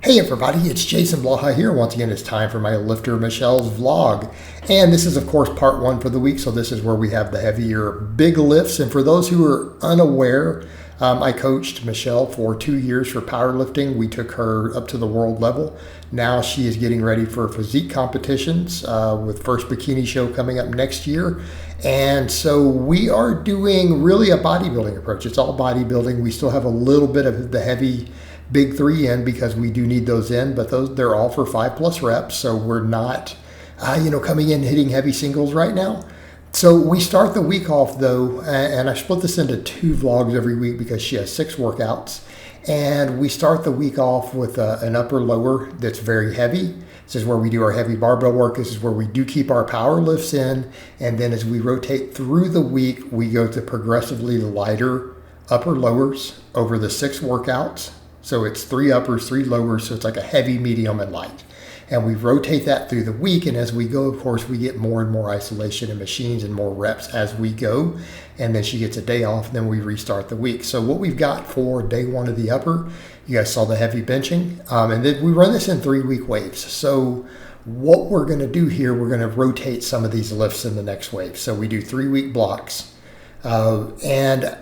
Hey everybody, it's Team Blaha here. Once again, it's time for my lifter Michelle's vlog. And this is of course part one for the week, so this is where we have the heavier big lifts. And for those who are unaware, I coached Michelle for 2 years for powerlifting. We took her up to the world level. Now she is getting ready for physique competitions with first bikini show coming up next year. And so we are doing really a bodybuilding approach. It's all bodybuilding. We still have a little bit of the heavy big three in because we do need those in, but they're all for 5+ reps. So we're not, coming in hitting heavy singles right now. So we start the week off though, and I split this into 2 vlogs every week because she has 6 workouts. And we start the week off with an upper lower that's very heavy. This is where we do our heavy barbell work. This is where we do keep our power lifts in. And then as we rotate through the week, we go to progressively lighter upper lowers over the 6 workouts. So it's 3 uppers, 3 lowers. So it's like a heavy, medium, and light. And we rotate that through the week. And as we go, of course, we get more and more isolation in machines and more reps as we go. And then she gets a day off, and then we restart the week. So what we've got for day 1 of the upper, you guys saw the heavy benching. And then we run this in 3-week waves. So what we're going to do here, we're going to rotate some of these lifts in the next wave. So we do 3-week blocks. And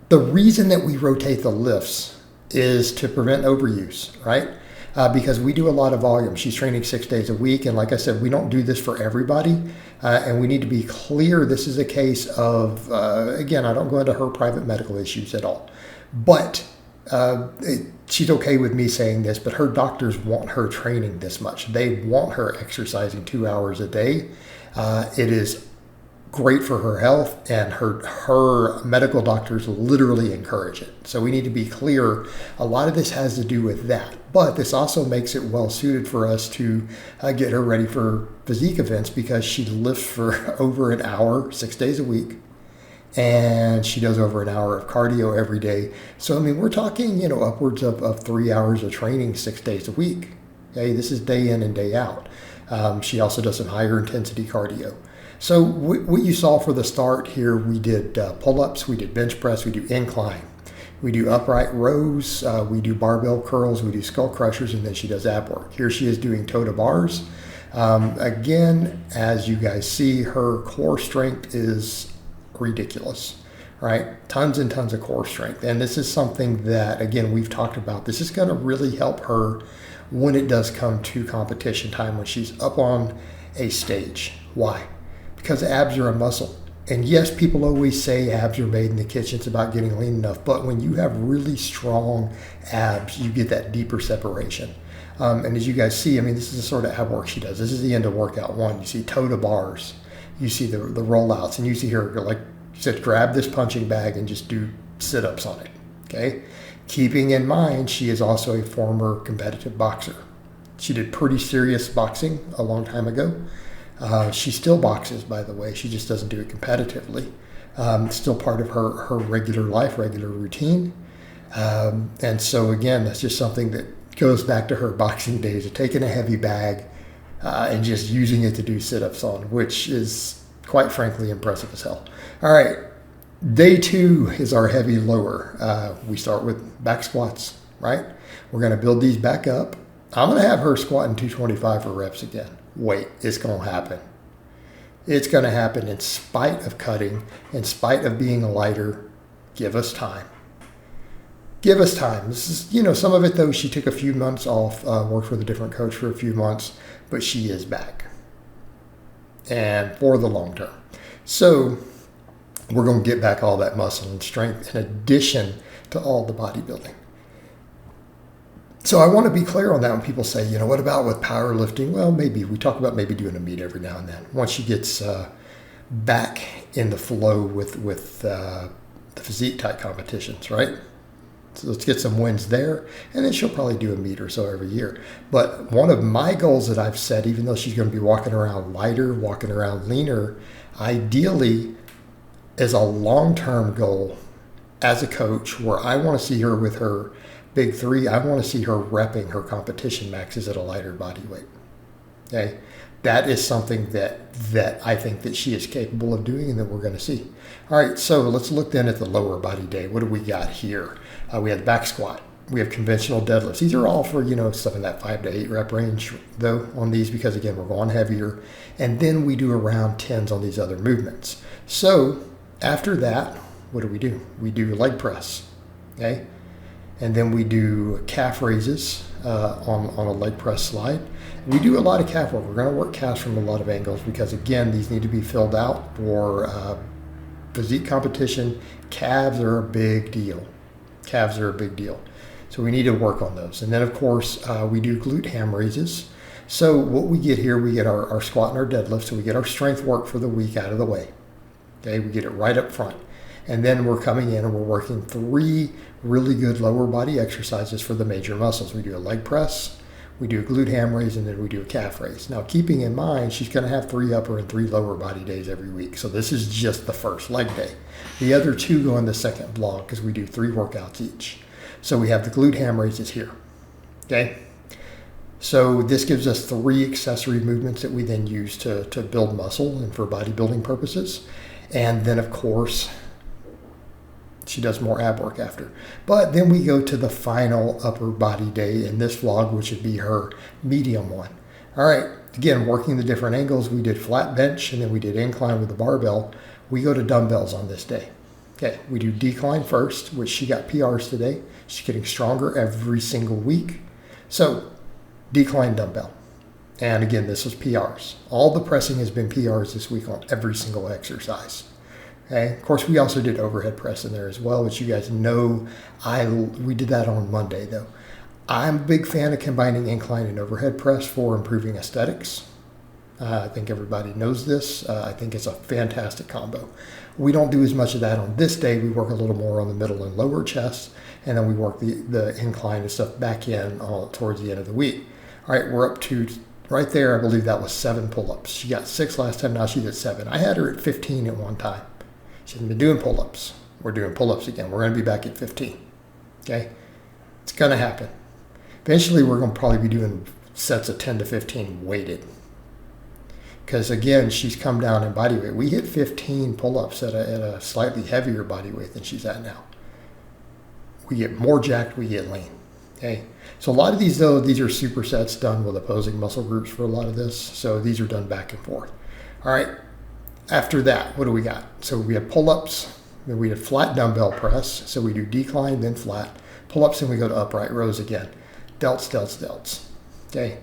the reason that we rotate the lifts is to prevent overuse, right? Because we do a lot of volume. She's training 6 days a week. And like I said, we don't do this for everybody. And we need to be clear. This is a case of, again, I don't go into her private medical issues at all. But she's okay with me saying this, but her doctors want her training this much. They want her exercising 2 hours a day. It is great for her health, and her medical doctors literally encourage it. So we need to be clear. A lot of this has to do with that, but this also makes it well suited for us to get her ready for physique events because she lifts for over an hour, 6 days a week, and she does over an hour of cardio every day. So I mean, we're talking upwards of 3 hours of training 6 days a week. Okay, this is day in and day out. She also does some higher intensity cardio. So what you saw for the start here, we did pull-ups, we did bench press, we do incline, we do upright rows, we do barbell curls, we do skull crushers, and then she does ab work. Here she is doing toe to bars. Again, as you guys see, her core strength is ridiculous, right? Tons and tons of core strength. And this is something that, again, we've talked about. This is going to really help her when it does come to competition time, when she's up on a stage. Why? Because abs are a muscle. And yes, people always say abs are made in the kitchen. It's about getting lean enough. But when you have really strong abs, you get that deeper separation. And as you guys see, I mean, this is the sort of ab work she does. This is the end of workout 1. You see toe to bars. You see the rollouts. And you see her, like you said, grab this punching bag and just do sit-ups on it. Okay? Keeping in mind, she is also a former competitive boxer. She did pretty serious boxing a long time ago. She still boxes, by the way. She just doesn't do it competitively. Still part of her regular life, regular routine. And so again, that's just something that goes back to her boxing days of taking a heavy bag and just using it to do sit-ups on, which is quite frankly impressive as hell. All right, day 2 is our heavy lower. We start with back squats, right? We're going to build these back up. I'm going to have her squatting 225 for reps again. Wait, it's going to happen. It's going to happen in spite of cutting, in spite of being lighter. Give us time. Give us time. This is, some of it though, she took a few months off, worked with a different coach for a few months, but she is back. And for the long term. So we're going to get back all that muscle and strength in addition to all the bodybuilding. So I want to be clear on that when people say, what about with powerlifting? Well, maybe. We talk about maybe doing a meet every now and then. Once she gets back in the flow with the physique type competitions, right? So let's get some wins there. And then she'll probably do a meet or so every year. But one of my goals that I've set, even though she's going to be walking around lighter, walking around leaner, ideally is a long-term goal as a coach where I want to see her with her big 3, I want to see her repping her competition maxes at a lighter body weight. Okay, that is something that I think that she is capable of doing and that we're going to see. All right, so let's look then at the lower body day. What do we got here? We had the back squat. We have conventional deadlifts. These are all for, stuff in that 5 to 8 rep range, though, on these, because, again, we're going heavier. And then we do around 10s on these other movements. So after that, what do? We do leg press, okay? And then we do calf raises on a leg press slide. We do a lot of calf work. We're going to work calves from a lot of angles because, again, these need to be filled out for physique competition. Calves are a big deal. So we need to work on those. And then, of course, we do glute ham raises. So what we get here, we get our squat and our deadlift. So we get our strength work for the week out of the way. Okay, we get it right up front. And then we're coming in and we're working 3 really good lower body exercises for the major muscles. We do a leg press, we do a glute ham raise, and then we do a calf raise. Now, keeping in mind, she's going to have 3 upper and 3 lower body days every week. So this is just the first leg day. The other 2 go in the second block because we do 3 workouts each. So we have the glute ham raises here. Okay. So this gives us 3 accessory movements that we then use to build muscle and for bodybuilding purposes. And then, of course, she does more ab work after. But then we go to the final upper body day in this vlog, which would be her medium one. All right, again, working the different angles. We did flat bench and then we did incline with the barbell. We go to dumbbells on this day. Okay, we do decline first, which she got PRs today. She's getting stronger every single week. So decline dumbbell. And again, this was PRs. All the pressing has been PRs this week on every single exercise. Okay. Of course, we also did overhead press in there as well, which you guys know we did that on Monday, though. I'm a big fan of combining incline and overhead press for improving aesthetics. I think everybody knows this. I think it's a fantastic combo. We don't do as much of that on this day. We work a little more on the middle and lower chest, and then we work the incline and stuff back in towards the end of the week. All right, we're up to right there. I believe that was 7 pull-ups. She got 6 last time. Now she's at 7. I had her at 15 at one time. She hasn't been doing pull-ups. We're doing pull-ups again. We're going to be back at 15. Okay? It's going to happen. Eventually, we're going to probably be doing sets of 10 to 15 weighted. Because, again, she's come down in body weight. We hit 15 pull-ups at a slightly heavier body weight than she's at now. We get more jacked, we get lean. Okay? So a lot of these, though, these are supersets done with opposing muscle groups for a lot of this. So these are done back and forth. All right. After that, what do we got? So we have pull-ups, then we have flat dumbbell press. So we do decline, then flat. Pull-ups, and we go to upright rows again. Delts, delts, delts. Okay.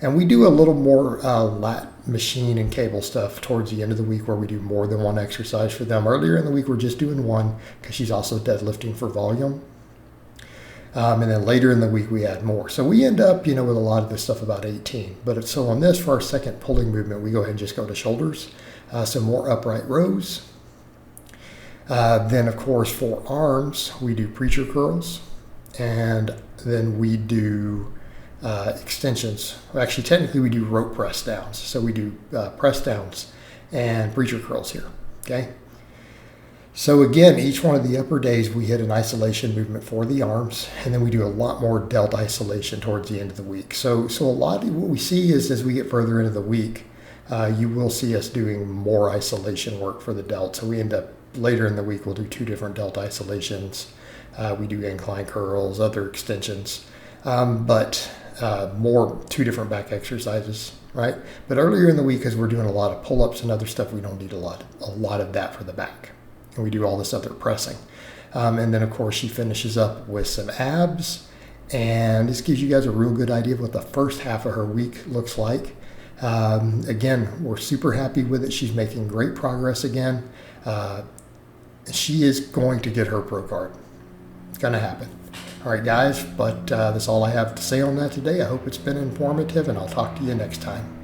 And we do a little more lat machine and cable stuff towards the end of the week where we do more than one exercise for them. Earlier in the week, we're just doing one because she's also deadlifting for volume. And then later in the week, we add more. So we end up, with a lot of this stuff about 18. But so on this, for our second pulling movement, we go ahead and just go to shoulders. So more upright rows. Then, of course, for arms, we do preacher curls. And then we do extensions. Well, actually, technically, we do rope press downs. So we do press downs and preacher curls here. Okay. So again, each one of the upper days, we hit an isolation movement for the arms, and then we do a lot more delt isolation towards the end of the week. So a lot of what we see is as we get further into the week, you will see us doing more isolation work for the delt. So we end up later in the week, we'll do 2 different delt isolations. We do incline curls, other extensions, but more 2 different back exercises, right? But earlier in the week, as we're doing a lot of pull-ups and other stuff, we don't need a lot of that for the back. And we do all this other pressing. And then, of course, she finishes up with some abs. And this gives you guys a real good idea of what the first half of her week looks like. Again, we're super happy with it. She's making great progress again. She is going to get her pro card. It's going to happen. All right, guys, but that's all I have to say on that today. I hope it's been informative, and I'll talk to you next time.